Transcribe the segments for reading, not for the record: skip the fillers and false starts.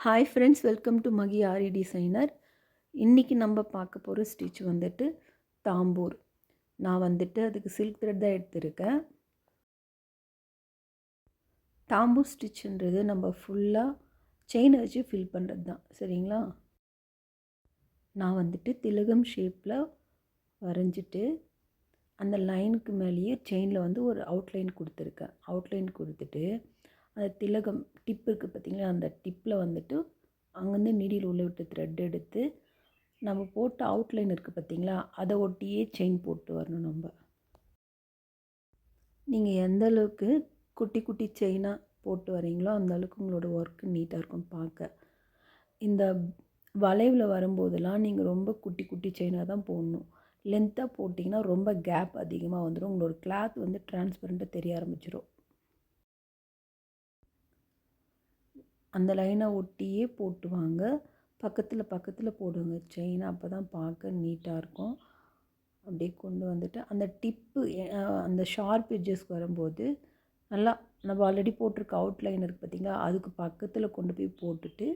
Hi friends, welcome to Magi Aari designer. இன்றைக்கி நம்ம பார்க்க போகிற ஸ்டிச் வந்துட்டு தாம்பூர். நான் வந்துட்டு அதுக்கு சில்க் த்ரெட் தான் எடுத்திருக்கேன். தாம்பூர் ஸ்டிச்சுன்றது நம்ம ஃபுல்லாக செயினை வச்சு ஃபில் பண்ணுறது தான், சரிங்களா? நான் வந்துட்டு திலகம் ஷேப்பில் வரைஞ்சிட்டு அந்த லைனுக்கு மேலேயே செயினில் வந்து ஒரு அவுட்லைன் கொடுத்துருக்கேன். அவுட்லைன் கொடுத்துட்டு அந்த திலகம் டிப் இருக்குது பார்த்திங்களா, அந்த டிப்பில் வந்துட்டு அங்கேருந்து நீடில் உள்ள விட்டு த்ரெட் எடுத்து நம்ம போட்ட அவுட்லைன் இருக்குது பார்த்திங்களா, அதை ஒட்டியே செயின் போட்டு வரணும். நீங்கள் எந்த அளவுக்கு குட்டி குட்டி செயினாக போட்டு வரீங்களோ அந்த அளவுக்கு உங்களோட ஒர்க்கு நீட்டாக இருக்கும் பார்க்க. இந்த வளைவில் வரும்போதெல்லாம் நீங்கள் ரொம்ப குட்டி குட்டி செயினாக தான் போடணும். லென்த்தாக போட்டிங்கன்னா ரொம்ப கேப் அதிகமாக வந்துடும். உங்களோட கிளாத் வந்து டிரான்ஸ்பரண்ட்டாக தெரிய ஆரம்பிச்சிடும். அந்த லைனை ஒட்டியே போட்டு வாங்க. பக்கத்தில் போடுங்க செயினை, அப்போ தான் பார்க்க நீட்டாக இருக்கும். அப்படியே கொண்டு வந்துட்டு அந்த டிப்பு அந்த ஷார்ப் எட்ஜஸ்க்கு வரும்போது நல்லா நம்ம ஆல்ரெடி போட்டிருக்க அவுட்லைன் இருக்குது பார்த்திங்களா, அதுக்கு பக்கத்தில் கொண்டு போய் போட்டுட்டு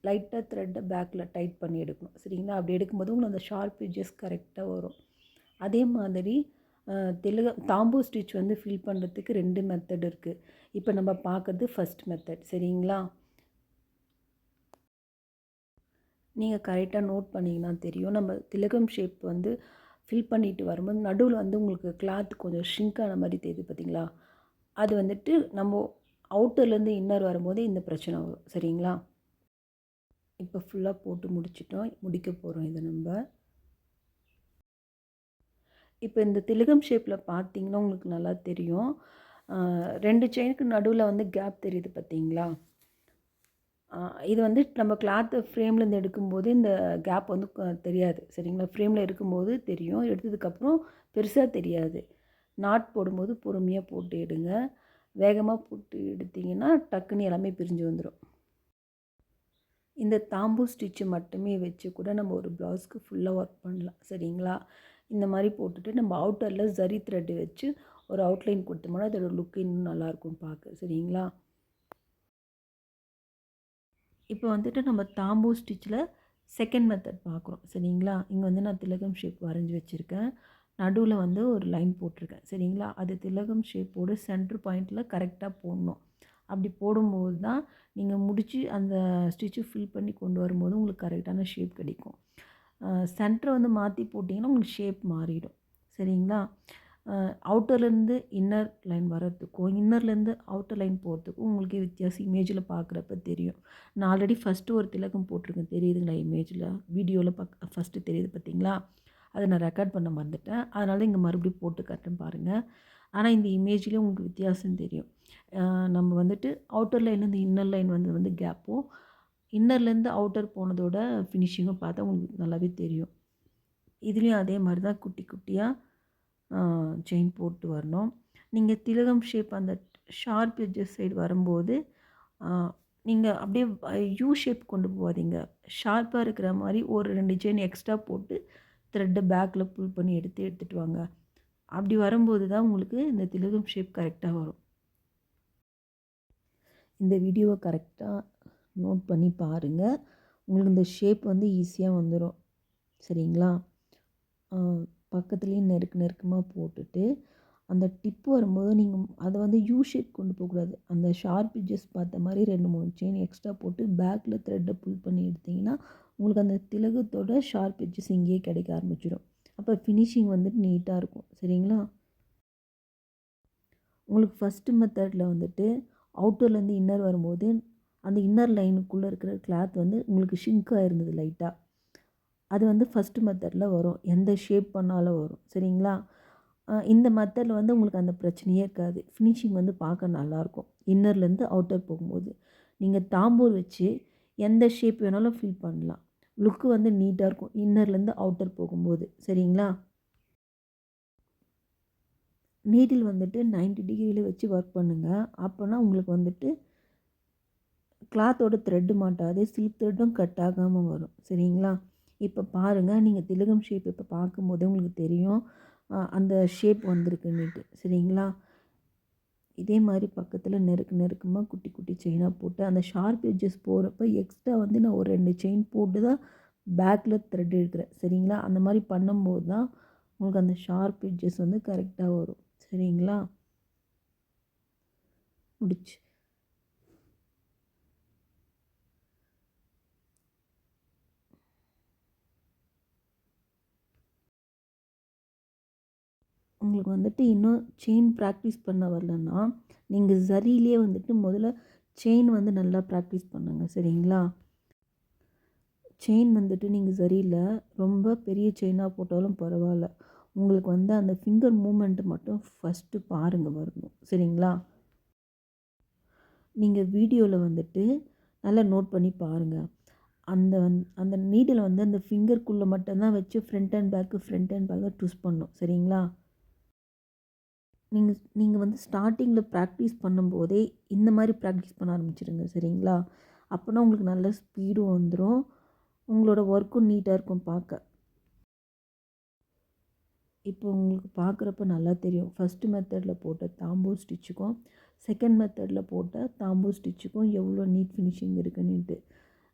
லைட்டாக த்ரெட்டை பேக்கில் டைட் பண்ணி எடுக்கணும், சரிங்களா? அப்படி எடுக்கும்போது உங்களுக்கு அந்த ஷார்ப் எட்ஜஸ் கரெக்டாக வரும். அதே மாதிரி தாம்பூர் ஸ்டிச் வந்து ஃபில் பண்ணுறதுக்கு 2 மெத்தட் இருக்குது. இப்போ நம்ம பார்க்குறது ஃபஸ்ட் மெத்தட், சரிங்களா? நீங்கள் கரெக்டாக நோட் பண்ணிங்கன்னா தெரியும். நம்ம திலகம் ஷேப் வந்து ஃபில் பண்ணிட்டு வரும்போது நடுவில் வந்து உங்களுக்கு கிளாத் கொஞ்சம் ஷ்ரிங்க் ஆன மாதிரி தெரியுது பார்த்திங்களா, அது வந்துட்டு நம்ம அவுட்டர்லேருந்து இன்னர் வரும்போது இந்த பிரச்சனை வரும், சரிங்களா? இப்போ ஃபுல்லாக போட்டு முடிக்க போகிறோம் இதை நம்ம. இப்போ இந்த திலகம் ஷேப்பில் பார்த்தீங்கன்னா உங்களுக்கு நல்லா தெரியும். 2 செயினுக்கு நடுவில் வந்து கேப் தெரியுது பார்த்தீங்களா? இது வந்து நம்ம கிளாத்து ஃப்ரேம்லேருந்து எடுக்கும்போது இந்த கேப் வந்து தெரியாது, சரிங்களா? ஃப்ரேமில் இருக்கும்போது தெரியும், எடுத்ததுக்கப்புறம் பெருசாக தெரியாது. நாட் போடும்போது பொறுமையாக போட்டு எடுங்க. வேகமாக போட்டு எடுத்திங்கன்னா டக்குன்னு எல்லாமே பிரிஞ்சு வந்துடும். இந்த தாம்பூர் ஸ்டிச்சு மட்டுமே வச்சு கூட நம்ம ஒரு ப்ளவுஸ்க்கு ஃபுல்லாக ஒர்க் பண்ணலாம், சரிங்களா? இந்த மாதிரி போட்டுட்டு நம்ம அவுட்டரில் ஜரி த்ரெட்டு வச்சு ஒரு அவுட்லைன் கொடுத்தோம்னா அதோட லுக் இன்னும் நல்லாயிருக்கும் பார்க்க, சரிங்களா? இப்போ வந்துட்டு நம்ம தாம்பூர் ஸ்டிச்சில் செகண்ட் மெத்தட் பார்க்குறோம், சரிங்களா? இங்கே வந்து நான் திலகம் ஷேப் வரைஞ்சி வச்சுருக்கேன். நடுவில் வந்து ஒரு லைன் போட்டிருக்கேன், சரிங்களா? அது திலகம் ஷேப்போடு சென்ட்ரு பாயிண்டில் கரெக்டாக போடணும். அப்படி போடும்போது தான் நீங்கள் முடித்து அந்த ஸ்டிச்சு ஃபில் பண்ணி கொண்டு வரும்போது உங்களுக்கு கரெக்டான ஷேப் கிடைக்கும். சென்டரை வந்து மாற்றி போட்டிங்கன்னா உங்களுக்கு ஷேப் மாறிடும், சரிங்களா? அவுட்டர்லேருந்து இன்னர் லைன் வர்றதுக்கும் இன்னர்லேருந்து அவுட்டர் லைன் போகிறதுக்கும் உங்களுக்கே வித்தியாசம் இமேஜில் பார்க்குறப்ப தெரியும். நான் ஆல்ரெடி ஃபஸ்ட்டு ஒரு திலகம் போட்டிருக்கேன், தெரியுதுங்களா? இமேஜில் வீடியோவில் ஃபஸ்ட்டு தெரியுது பார்த்தீங்களா? அதை நான் ரெக்கார்ட் பண்ண மறந்துட்டேன், அதனால இங்கே மறுபடியும் போட்டு காட்டுறேன் பாருங்கள். ஆனால் இந்த இமேஜ்லேயும் உங்களுக்கு வித்தியாசம் தெரியும். நம்ம வந்துட்டு அவுட்டர் லைன்லேருந்து இன்னர் லைன் வந்து கேப்பும் இன்னர்லேருந்து அவுட்டர் போனதோட ஃபினிஷிங்கும் பார்த்தா உங்களுக்கு நல்லாவே தெரியும். இதுலேயும் அதே மாதிரி தான் குட்டி குட்டியாக செயின் போட்டு வரணும். நீங்கள் திலகம் ஷேப் அந்த ஷார்ப் எட்ஜஸ் சைடு வரும்போது நீங்கள் அப்படியே யூ ஷேப் கொண்டு போகாதீங்க. ஷார்ப்பாக இருக்கிற மாதிரி ஒரு 2 செயின் எக்ஸ்ட்ரா போட்டு த்ரெட்டை பேக்கில் புல் பண்ணி எடுத்துகிட்டு வாங்க. அப்படி வரும்போது தான் உங்களுக்கு இந்த திலகம் ஷேப் கரெக்டாக வரும். இந்த வீடியோவை கரெக்டாக நோட் பண்ணி பாருங்கள், உங்களுக்கு இந்த ஷேப் வந்து ஈஸியாக வந்துடும், சரிங்களா? பக்கத்துலேயே நெருக்கமாக போட்டுட்டு அந்த டிப்பு வரும்போது நீங்கள் அதை வந்து யூ ஷேப் கொண்டு போகக்கூடாது. அந்த ஷார்ப் எட்ஜஸ் பார்த்த மாதிரி 2-3 செயின் எக்ஸ்ட்ரா போட்டு பேக்கில் த்ரெட்டை புல் பண்ணி எடுத்திங்கன்னா உங்களுக்கு அந்த திலகத்தோட ஷார்ப் எட்ஜஸ் இங்கேயே கிடைக்க ஆரம்பிச்சிடும். அப்போ ஃபினிஷிங் வந்துட்டு நீட்டாக இருக்கும், சரிங்களா? உங்களுக்கு ஃபஸ்ட்டு மெத்தடில் வந்துட்டு அவுட்டர்லேருந்து இன்னர் வரும்போது அந்த இன்னர் லைனுக்குள்ளே இருக்கிற கிளாத் வந்து உங்களுக்கு ஷிங்காக இருந்தது லைட்டாக. அது வந்து ஃபஸ்ட்டு மெத்தடில் வரும், எந்த ஷேப் பண்ணாலும் வரும், சரிங்களா? இந்த மெத்தடில் வந்து உங்களுக்கு அந்த பிரச்சனையே இருக்காது. ஃபினிஷிங் வந்து பார்க்க நல்லாயிருக்கும் இன்னர்லேருந்து அவுட்டர் போகும்போது. நீங்கள் தாம்பூர் வச்சு எந்த ஷேப் வேணாலும் ஃபில் பண்ணலாம். லுக்கு வந்து நீட்டாக இருக்கும் இன்னர்லேருந்து அவுட்டர் போகும்போது, சரிங்களா? நீடில் வந்துட்டு 90 டிகிரியில் வச்சு ஒர்க் பண்ணுங்கள். அப்போனா உங்களுக்கு வந்துட்டு கிளாத்தோட த்ரெட்டு மாட்டாது, சில்க் த்ரெட்டும் கட் ஆகாமல் வரும், சரிங்களா? இப்போ பாருங்கள், நீங்கள் திலகம் ஷேப் இப்போ பார்க்கும்போதே உங்களுக்கு தெரியும் அந்த ஷேப் வந்திருக்குன்னுட்டு, சரிங்களா? இதே மாதிரி பக்கத்தில் நெருக்கமாக குட்டி குட்டி செயினாக போட்டு அந்த ஷார்ப் எட்ஜஸ் போகிறப்ப எக்ஸ்ட்ரா வந்து நான் ஒரு 2 செயின் போட்டு தான் பேக்கில் த்ரெட் எடுக்கிறேன். சரிங்களா? அந்த மாதிரி பண்ணும்போது தான் உங்களுக்கு அந்த ஷார்ப் எட்ஜஸ் வந்து கரெக்டாக வரும். சரிங்களா? முடிச்சு. உங்களுக்கு வந்துட்டு இன்னும் செயின் ப்ராக்டிஸ் பண்ண வரலன்னா, நீங்கள் ஜரியிலே வந்துட்டு முதல்ல செயின் வந்து நல்லா ப்ராக்டிஸ் பண்ணுங்க. சரிங்களா? செயின் வந்துட்டு நீங்கள் ஜரியில் ரொம்ப பெரிய செயினாக போட்டாலும் பரவாயில்ல. உங்களுக்கு வந்து அந்த ஃபிங்கர் மூமெண்ட் மட்டும் ஃபஸ்ட்டு பாருங்கள் வரணும். சரிங்களா? நீங்கள் வீடியோவில் வந்துட்டு நல்லா நோட் பண்ணி பாருங்கள். அந்த நீடில் வந்து அந்த ஃபிங்கருக்குள்ளே மட்டும்தான் வச்சு ஃப்ரண்ட் அண்ட் பேக்காக ட்விஸ்ட் பண்ணணும். சரிங்களா? நீங்கள் வந்து ஸ்டார்டிங்கில் ப்ராக்டிஸ் பண்ணும்போதே இந்த மாதிரி ப்ராக்டிஸ் பண்ண ஆரம்பிச்சிடுங்க. சரிங்களா? அப்போனா உங்களுக்கு நல்ல ஸ்பீடும் வந்துடும். உங்களோட ஒர்க்கும் நீட்டாக இருக்கும் பார்க்க. இப்போ உங்களுக்கு பார்க்குறப்ப நல்லா தெரியும். ஃபஸ்ட்டு மெத்தடில் போட்ட தாம்பூ ஸ்டிச்சுக்கும் செகண்ட் மெத்தடில் போட்ட தாம்பூ ஸ்டிச்சுக்கும் எவ்வளோ நீட் ஃபினிஷிங் இருக்குன்னுட்டு.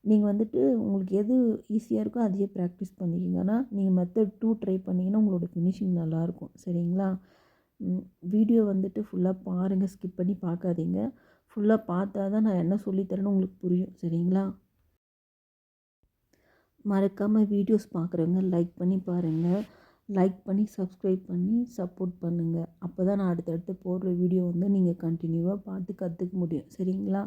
நீங்கள் வந்துட்டு உங்களுக்கு எது ஈஸியாக இருக்கோ அதையே ப்ராக்டிஸ் பண்ணிக்கிங்க. ஆனால் நீங்கள் மெத்தட் 2 ட்ரை பண்ணிங்கன்னா உங்களோட ஃபினிஷிங் நல்லாயிருக்கும். சரிங்களா? வீடியோ வந்துட்டு ஃபுல்லாக பாருங்கள், ஸ்கிப் பண்ணி பார்க்காதீங்க. ஃபுல்லாக பார்த்தா தான் நான் என்ன சொல்லித்தரேன்னு உங்களுக்கு புரியும். சரிங்களா? மறக்காமல் வீடியோஸ் பார்க்குறவங்க லைக் பண்ணி பாருங்கள். லைக் பண்ணி சப்ஸ்கிரைப் பண்ணி சப்போர்ட் பண்ணுங்கள். அப்போ தான் நான் அடுத்தடுத்து போடுற வீடியோ வந்து நீங்கள் கண்டினியூவாக பார்த்து கற்றுக்க முடியும். சரிங்களா?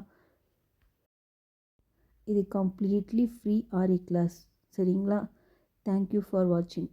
இது கம்ப்ளீட்லி ஃப்ரீ ஆரி கிளாஸ். சரிங்களா? தேங்க்யூ ஃபார் வாட்சிங்.